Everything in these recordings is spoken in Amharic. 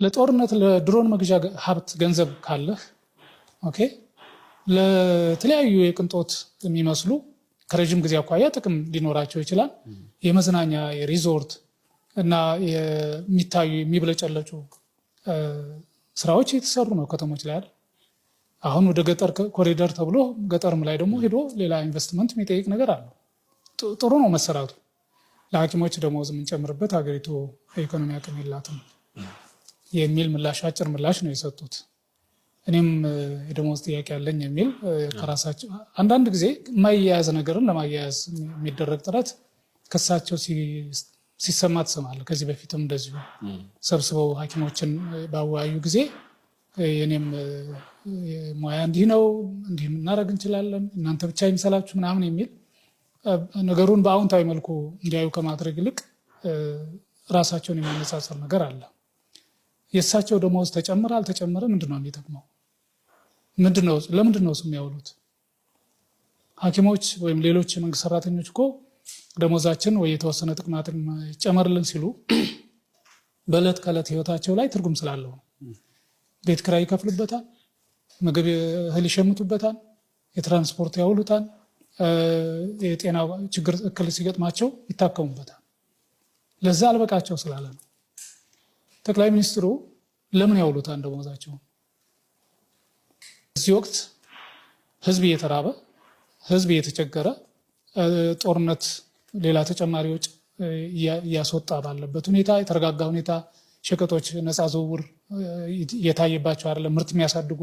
ለጦርነት ለድሮን መግዣ ሀብት ገንዘብ ካለህ ኦኬ ለተለያዩ የቅንጦት የሚመስሉ ከረጅም ጊዜ አኳያ ጥቅም ሊኖራቸው ይችላል የመዝናኛ የሪዞርት እና የሚታዩ የሚብለጨለጩ ስራዎች የተሰሩ ነው ከተሞች ላይ አይደል አሁን ወደ ገጠር ኮሪደር ተብሎ ገጠርም ላይ ደግሞ ሄዶ ሌላ ኢንቨስትመንት የሚጠይቅ ነገር አለ ጥሩ ነው መሰራቱ ለሐኪሞች ደሞዝ የምንጨምርበት ሀገሪቱ ኢኮኖሚ አቅም የላትም የሚል ምላሽ አጭር ምላሽ ነው የሰጡት እኔም የደሞዝ ጥያቄ አለኝ የሚል ከራሳቸው አንዳንድ ጊዜ የማይያያዝ ነገርን ለማያያዝ የሚደረግ ጥረት ከሳቸው ሲሰማ ትሰማለህ ከዚህ በፊትም እንደዚሁ ሰብስበው ሐኪሞችን ባወያዩ ጊዜ የኔም ሙያ እንዲህ ነው እንዲህ እናደርግ እንችላለን እናንተ ብቻ ይምሰላችሁ ምናምን የሚል ነገሩን በአዎንታዊ መልኩ እንዲያዩ ከማድረግ ይልቅ ራሳቸውን የሚያነጻጽር ነገር አለ የእሳቸው ደሞዝ ተጨመረ አልተጨመረ ምንድነው የሚጠቅመው ምንድነው ለምንድነው የሚያውሉት ሐኪሞች ወይም ሌሎች መንግስት ሰራተኞች እኮ ደሞዛችን ወይ የተወሰነ ጥቅማትን ጨመርልን ሲሉ በእለት ከእለት ህይወታቸው ላይ ትርጉም ስላለው ቤት ኪራይ ይከፍሉበታል ምግብ እህል ይሸምቱበታል የትራንስፖርት ያውሉታል የጤና ችግር እክል ሲገጥማቸው ይታከሙበታል ለዛ አልበቃቸው ስላለ ነው ጠቅላይ ሚኒስትሩ ለምን ያውሉታል ደሞዛቸው እዚህ ወቅት ህዝብ እየተራበ ህዝብ እየተቸገረ ጦርነት ሌላ ተጨማሪ ወጪ እያስወጣ ባለበት ሁኔታ የተረጋጋ ሁኔታ ሸቀጦች ነፃ ዝውውር የታየባቸው አይደለም ምርት የሚያሳድጉ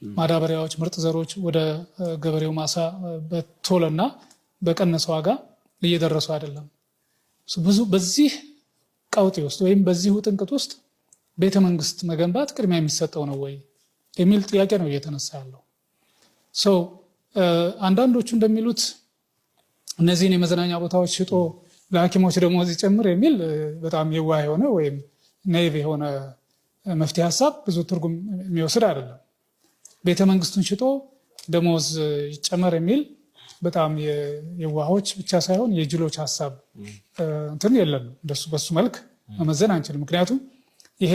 ማዳበሪያዎች ምርጥ ዘሮች ወደ ገበሬው ማሳ በቶለና በቀነሰ ዋጋ እየደረሱ አይደለም ብዙ በዚህ ቀውጢ ውስጥ ወይም በዚህ ውጥንቅጥ ውስጥ ቤተ መንግስት መገንባት ቅድሚያ የሚሰጠው ነው ወይ የሚል ጥያቄ ነው እየተነሳ ያለው አንዳንዶቹ እንደሚሉት እነዚህን የመዝናኛ ቦታዎች ሽጦ ለሐኪሞች ደሞዝ ይጨምር የሚል በጣም የዋህ የሆነ ወይም ነይቭ የሆነ መፍትሄ ሐሳብ ብዙ ትርጉም የሚወስድ አይደለም ቤተ መንግስቱን ሽጦ ደሞዝ ይጨመር የሚል በጣም የዋሆች ብቻ ሳይሆን የጅሎች ሐሳብ እንትን የለም እንደሱ በሱ መልክ መመዘን አንችልም ምክንያቱም ይሄ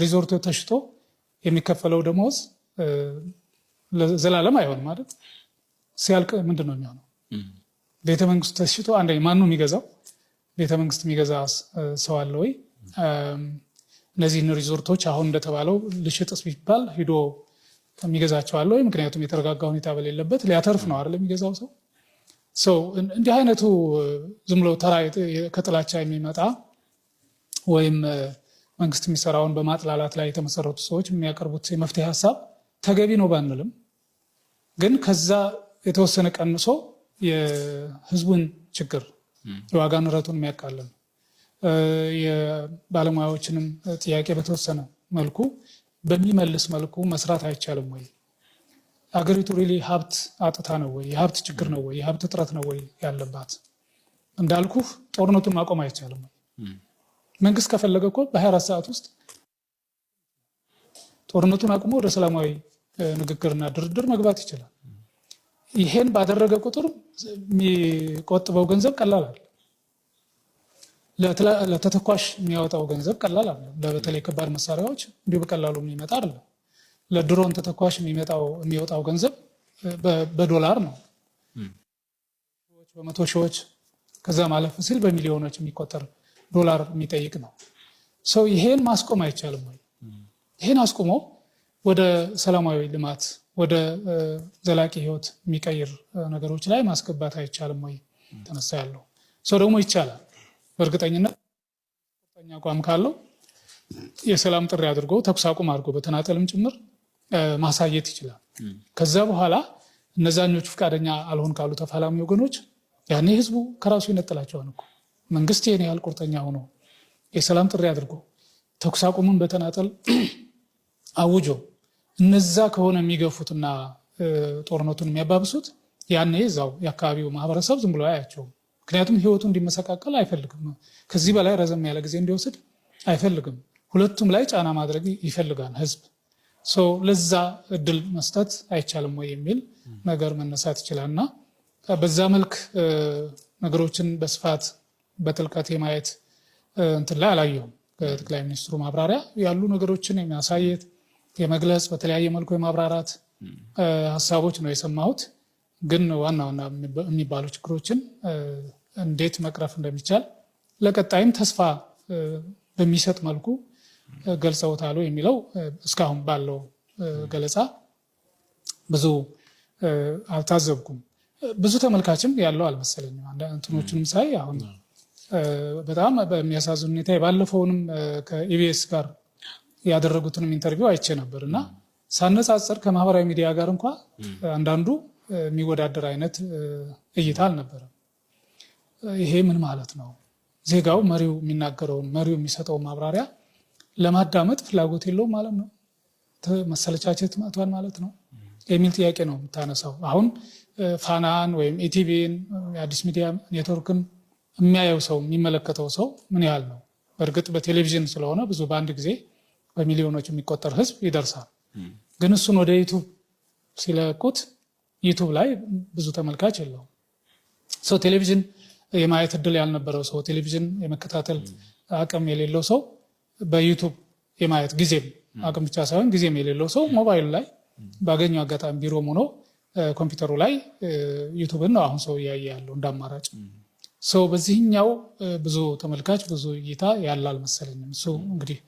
ሪዞርቱ ተሽጦ የሚከፈለው ደሞዝ ዘላለም አይሆንም ማለት ሲያልቅ ምንድነው የሚሆነው ቤተ መንግስቱ ተሽጦ አንደኛ ማን ነው የሚገዛው ቤተ መንግስት የሚገዛ ሰው አለ ወይ እነዚህን ሪዞርቶች አሁን እንደተባለው ልሽጥስ ቢባል ሄዶ የሚገዛቸው አለ ወይ ምክንያቱም የተረጋጋ ሁኔታ በሌለበት ሊያተርፍ ነው አይደል የሚገዛው ሰው እንዲህ አይነቱ ዝም ብሎ ተራ ከጥላቻ የሚመጣ ወይም መንግስት የሚሰራውን በማጥላላት ላይ የተመሰረቱ ሰዎች የሚያቀርቡት የመፍትሄ ሐሳብ ተገቢ ነው ባንልም ግን ከዛ የተወሰነ ቀንሶ የህዝቡን ችግር የዋጋ ንረቱን የሚያቃልል የባለሙያዎችንም ጥያቄ በተወሰነ መልኩ በሚመልስ መልኩ መስራት አይቻልም ወይ አገሪቱ ሪሊ ሀብት አጥታ ነው ወይ የሀብት ችግር ነው ወይ የሀብት እጥረት ነው ወይ ያለባት እንዳልኩህ ጦርነቱን ማቆም አይቻልም መንግስት ከፈለገ እኮ በ24 ሰዓት ውስጥ ጦርነቱን አቁሞ ወደ ሰላማዊ ንግግርና ድርድር መግባት ይችላል ይሄን ባደረገ ቁጥር የሚቆጥበው ገንዘብ ቀላል አይደል ለተተኳሽ የሚያወጣው ገንዘብ ቀላል አይደል ለበተለይ ከባድ መሳሪያዎች እንዲሁ በቀላሉ የሚመጣ አይደል ለድሮን ተተኳሽ የሚወጣው ገንዘብ በዶላር ነው በመቶ ሺዎች ከዛ ማለፍ ሲል በሚሊዮኖች የሚቆጠር ዶላር የሚጠይቅ ነው ይሄን ማስቆም አይቻልም ወይ ይሄን አስቆሞ ወደ ሰላማዊ ልማት ወደ ዘላቂ ህይወት የሚቀይር ነገሮች ላይ ማስገባት አይቻልም ወይ ተነሳ ያለው ደግሞ ይቻላል በእርግጠኝነት ቁርጠኛ አቋም ካለው የሰላም ጥሪ አድርጎ ተኩስ አቁም አድርጎ በተናጠልም ጭምር ማሳየት ይችላል ከዛ በኋላ እነዛኞቹ ፍቃደኛ አልሆን ካሉ ተፋላሚ ወገኖች ያኔ ህዝቡ ከራሱ ይነጥላቸዋል እኮ መንግስት የኔ ያህል ቁርጠኛ ሆኖ የሰላም ጥሪ አድርጎ ተኩስ አቁሙን በተናጠል አውጆ እነዛ ከሆነ የሚገፉትና ጦርነቱን የሚያባብሱት ያኔ እዛው የአካባቢው ማህበረሰብ ዝም ብሎ አያቸውም ምክንያቱም ህይወቱ እንዲመሰቃቀል አይፈልግም ከዚህ በላይ ረዘም ያለ ጊዜ እንዲወስድ አይፈልግም ሁለቱም ላይ ጫና ማድረግ ይፈልጋል ህዝብ ለዛ እድል መስጠት አይቻልም ወይ የሚል ነገር መነሳት ይችላልና በዛ መልክ ነገሮችን በስፋት በጥልቀት የማየት እንትን ላይ አላየሁም ከጠቅላይ ሚኒስትሩ ማብራሪያ ያሉ ነገሮችን የሚያሳየት የመግለጽ በተለያየ መልኩ የማብራራት ሀሳቦች ነው የሰማሁት። ግን ዋና ዋና የሚባሉ ችግሮችን እንዴት መቅረፍ እንደሚቻል ለቀጣይም ተስፋ በሚሰጥ መልኩ ገልጸውታል የሚለው እስካሁን ባለው ገለጻ ብዙ አልታዘብኩም። ብዙ ተመልካችም ያለው አልመሰለኝም። እንትኖቹንም ሳይ አሁን በጣም በሚያሳዝን ሁኔታ የባለፈውንም ከኢቢኤስ ጋር ያደረጉትንም ኢንተርቪው አይቼ ነበር እና ሳነጻጽር ከማህበራዊ ሚዲያ ጋር እንኳ አንዳንዱ የሚወዳደር አይነት እይታ አልነበረም። ይሄ ምን ማለት ነው? ዜጋው መሪው የሚናገረውን መሪው የሚሰጠውን ማብራሪያ ለማዳመጥ ፍላጎት የለውም ማለት ነው? መሰለቻቸት መጥቷል ማለት ነው የሚል ጥያቄ ነው የምታነሳው። አሁን ፋናን ወይም ኢቲቪን የአዲስ ሚዲያ ኔትወርክን የሚያየው ሰው የሚመለከተው ሰው ምን ያህል ነው? በእርግጥ በቴሌቪዥን ስለሆነ ብዙ በአንድ ጊዜ በሚሊዮኖች የሚቆጠር ህዝብ ይደርሳል። ግን እሱን ወደ ዩቱብ ሲለቁት ዩቱብ ላይ ብዙ ተመልካች የለውም። ሰው ቴሌቪዥን የማየት እድል ያልነበረው ሰው፣ ቴሌቪዥን የመከታተል አቅም የሌለው ሰው በዩቱብ የማየት ጊዜም አቅም ብቻ ሳይሆን ጊዜም የሌለው ሰው ሞባይሉ ላይ ባገኘው አጋጣሚ ቢሮም ሆኖ ኮምፒውተሩ ላይ ዩቱብን ነው አሁን ሰው እያየ ያለው እንዳማራጭ። ሰው በዚህኛው ብዙ ተመልካች ብዙ እይታ ያለ አልመሰለኝም። እሱ እንግዲህ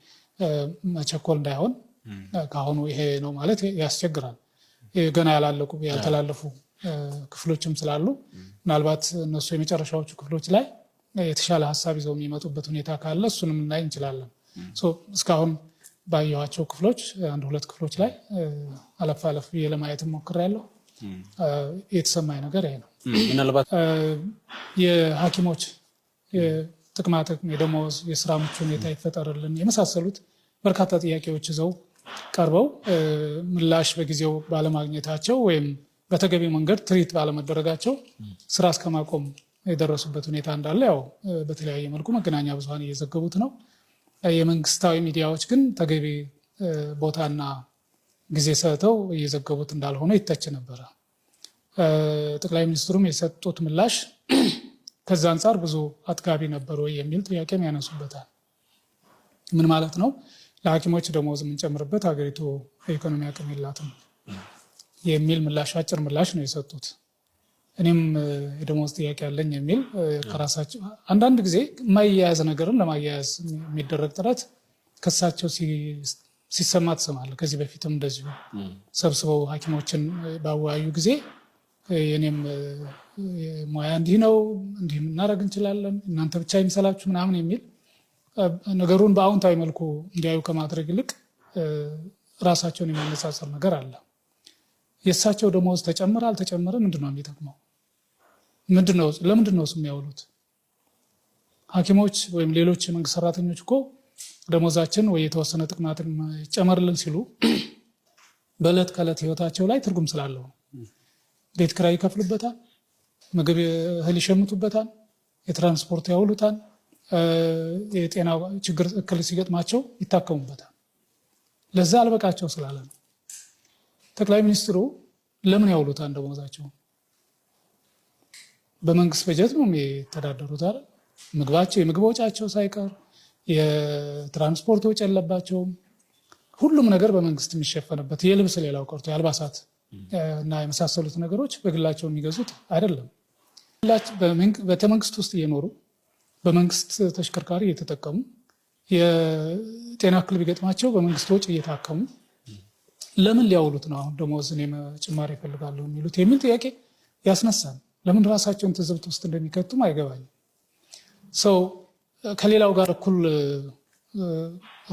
መቸኮል እንዳይሆን ከአሁኑ ይሄ ነው ማለት ያስቸግራል። ገና ያላለቁ ያልተላለፉ ክፍሎችም ስላሉ ምናልባት እነሱ የመጨረሻዎቹ ክፍሎች ላይ የተሻለ ሀሳብ ይዘው የሚመጡበት ሁኔታ ካለ እሱንም እናይ እንችላለን። እስካሁን ባየኋቸው ክፍሎች አንድ ሁለት ክፍሎች ላይ አለፍ አለፍ ብዬ ለማየት ሞክሬያለሁ። የተሰማኝ ነገር ይሄ ነው። ምናልባት የሐኪሞች የጥቅማ ጥቅም፣ የደሞዝ፣ የስራ ምቹ ሁኔታ ይፈጠርልን የመሳሰሉት በርካታ ጥያቄዎች ይዘው ቀርበው ምላሽ በጊዜው ባለማግኘታቸው ወይም በተገቢ መንገድ ትሪት ባለመደረጋቸው ስራ እስከማቆም የደረሱበት ሁኔታ እንዳለ ያው በተለያየ መልኩ መገናኛ ብዙሃን እየዘገቡት ነው። የመንግስታዊ ሚዲያዎች ግን ተገቢ ቦታና ጊዜ ሰጥተው እየዘገቡት እንዳልሆነ ይተች ነበረ። ጠቅላይ ሚኒስትሩም የሰጡት ምላሽ ከዛ አንጻር ብዙ አጥጋቢ ነበር ወይ የሚል ጥያቄም ያነሱበታል። ምን ማለት ነው? ለሐኪሞች ደሞዝ የምንጨምርበት ሀገሪቱ የኢኮኖሚ አቅም የላትም የሚል ምላሽ፣ አጭር ምላሽ ነው የሰጡት። እኔም የደሞዝ ጥያቄ ያለኝ የሚል ከራሳቸው አንዳንድ ጊዜ የማያያዝ ነገርን ለማያያዝ የሚደረግ ጥረት ከሳቸው ሲሰማ ትሰማለህ። ከዚህ በፊትም እንደዚሁ ሰብስበው ሐኪሞችን ባወያዩ ጊዜ የኔም ሙያ እንዲህ ነው፣ እንዲህ እናደርግ እንችላለን፣ እናንተ ብቻ ይምሰላችሁ ምናምን የሚል ነገሩን በአዎንታዊ መልኩ እንዲያዩ ከማድረግ ይልቅ ራሳቸውን የሚያነጻጽር ነገር አለ። የእሳቸው ደሞዝ ተጨመረ አልተጨመረ ምንድን ነው የሚጠቅመው? ለምንድን ነው እሱ የሚያውሉት? ሐኪሞች ወይም ሌሎች የመንግስት ሰራተኞች እኮ ደሞዛችን ወይ የተወሰነ ጥቅማ ጥቅም ይጨመርልን ሲሉ በዕለት ከዕለት ህይወታቸው ላይ ትርጉም ስላለው ቤት ኪራይ ይከፍሉበታል፣ ምግብ እህል ይሸምቱበታል፣ የትራንስፖርት ያውሉታል፣ የጤና ችግር እክል ሲገጥማቸው ይታከሙበታል። ለዛ አልበቃቸው ስላለ ነው። ጠቅላይ ሚኒስትሩ ለምን ያውሉታል ደሞዛቸው? በመንግስት በጀት ነው የሚተዳደሩት አይደል? ምግባቸው የምግብ ወጫቸው ሳይቀር የትራንስፖርት ወጪ የለባቸውም። ሁሉም ነገር በመንግስት የሚሸፈንበት የልብስ ሌላው ቀርቶ የአልባሳት እና የመሳሰሉት ነገሮች በግላቸው የሚገዙት አይደለም። በመንግስት ውስጥ እየኖሩ በመንግስት ተሽከርካሪ እየተጠቀሙ የጤና እክል ቢገጥማቸው በመንግስት ወጪ እየታከሙ ለምን ሊያውሉት ነው አሁን ደሞዝ እኔም ጭማሪ እፈልጋለሁ የሚሉት የሚል ጥያቄ ያስነሳል። ለምን ራሳቸውን ትዝብት ውስጥ እንደሚከቱም አይገባኝም። ሰው ከሌላው ጋር እኩል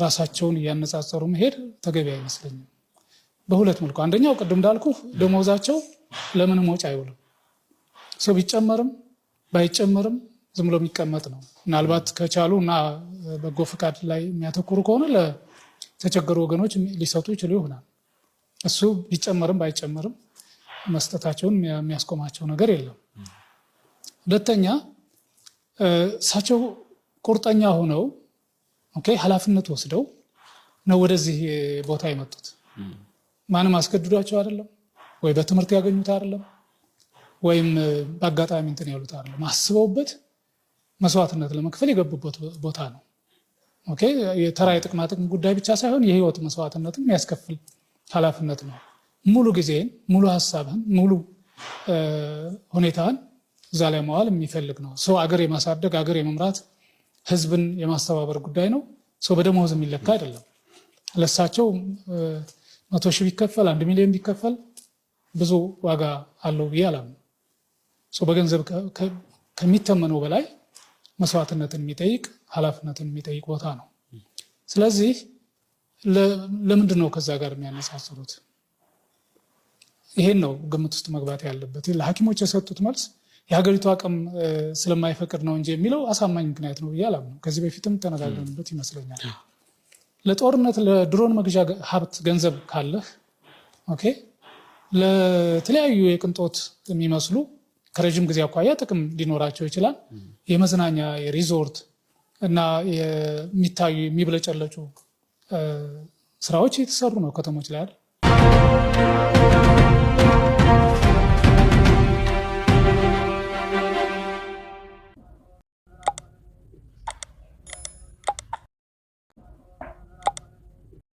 ራሳቸውን እያነጻጸሩ መሄድ ተገቢ አይመስለኝም። በሁለት መልኩ፣ አንደኛው ቅድም እንዳልኩ ደሞዛቸው ለምንም ወጪ አይውልም። ሰው ቢጨመርም ባይጨመርም ዝም ብሎ የሚቀመጥ ነው። ምናልባት ከቻሉ እና በጎ ፈቃድ ላይ የሚያተኩሩ ከሆነ ለተቸገሩ ወገኖች ሊሰጡ ይችሉ ይሆናል። እሱ ቢጨመርም ባይጨመርም መስጠታቸውን የሚያስቆማቸው ነገር የለም። ሁለተኛ እሳቸው ቁርጠኛ ሆነው ኃላፊነት ወስደው ነው ወደዚህ ቦታ የመጡት። ማንም አስገድዷቸው አይደለም፣ ወይ በትምህርት ያገኙት አይደለም፣ ወይም በአጋጣሚ እንትን ያሉት አይደለም። አስበውበት መስዋዕትነት ለመክፈል የገቡበት ቦታ ነው። ኦኬ የተራ የጥቅማ ጥቅም ጉዳይ ብቻ ሳይሆን የህይወት መስዋዕትነትም የሚያስከፍል ኃላፊነት ነው። ሙሉ ጊዜን፣ ሙሉ ሀሳብህን፣ ሙሉ ሁኔታን እዛ ላይ መዋል የሚፈልግ ነው። ሰው አገር የማሳደግ አገር የመምራት ህዝብን የማስተባበር ጉዳይ ነው። ሰው በደሞዝ የሚለካ አይደለም። ለሳቸው 100 ሺህ ቢከፈል 1 ሚሊዮን ቢከፈል ብዙ ዋጋ አለው ብዬ አላምንም። ሰው በገንዘብ ከሚተመነው በላይ መስዋዕትነትን የሚጠይቅ ኃላፊነትን የሚጠይቅ ቦታ ነው። ስለዚህ ለምንድን ነው ከዛ ጋር የሚያነጻጽሩት? ይሄን ነው ግምት ውስጥ መግባት ያለበት። ለሐኪሞች የሰጡት መልስ የሀገሪቱ አቅም ስለማይፈቅድ ነው እንጂ የሚለው አሳማኝ ምክንያት ነው ብዬ አላምንም። ከዚህ በፊትም ተነጋግረንበት ይመስለኛል። ለጦርነት ለድሮን መግዣ ሀብት ገንዘብ ካለህ ኦኬ ለተለያዩ የቅንጦት የሚመስሉ ከረጅም ጊዜ አኳያ ጥቅም ሊኖራቸው ይችላል። የመዝናኛ የሪዞርት እና የሚታዩ የሚብለጨለጩ ስራዎች የተሰሩ ነው ከተሞች ላይ አይደል?